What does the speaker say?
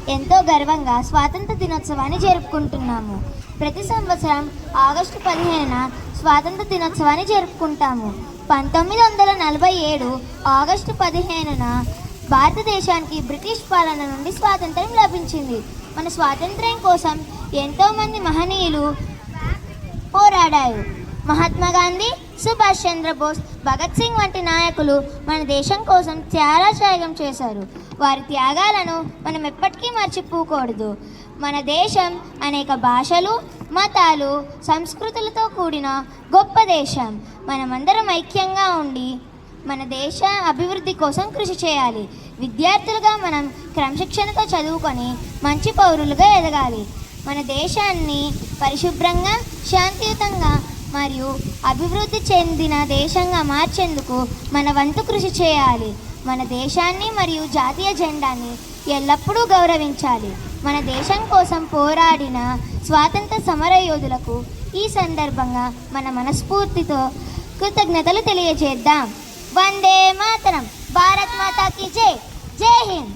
ఎంతో గర్వంగా స్వాతంత్ర దినోత్సవాన్ని జరుపుకుంటున్నాము. ప్రతి సంవత్సరం ఆగస్టు 15న స్వాతంత్ర దినోత్సవాన్ని జరుపుకుంటాము. 1947 ఆగస్టు 15న భారతదేశానికి బ్రిటిష్ పాలన నుండి స్వాతంత్రం లభించింది. మన స్వాతంత్ర్యం కోసం ఎంతోమంది మహనీయులు పోరాడారు. మహాత్మా గాంధీ, సుభాష్ చంద్రబోస్, భగత్ సింగ్ వంటి నాయకులు మన దేశం కోసం చాలా త్యాగం చేశారు. వారి త్యాగాలను మనం ఎప్పటికీ మర్చిపోకూడదు. మన దేశం అనేక భాషలు, మతాలు, సంస్కృతులతో కూడిన గొప్ప దేశం. మనమందరం ఐక్యంగా ఉండి మన దేశ అభివృద్ధి కోసం కృషి చేయాలి. విద్యార్థులుగా మనం క్రమశిక్షణతో చదువుకొని మంచి పౌరులుగా ఎదగాలి. మన దేశాన్ని పరిశుభ్రంగా, శాంతియుతంగా మరియు అభివృద్ధి చెందిన దేశంగా మార్చేందుకు మన వంతు కృషి చేయాలి. మన దేశాన్ని మరియు జాతీయ జెండాని ఎల్లప్పుడూ గౌరవించాలి. మన దేశం కోసం పోరాడిన స్వాతంత్ర సమరయోధులకు ఈ సందర్భంగా మన మనస్ఫూర్తితో కృతజ్ఞతలు తెలియజేద్దాం. వందే మాతరం. భారత్ మాతా కీ జై. జై హింద్.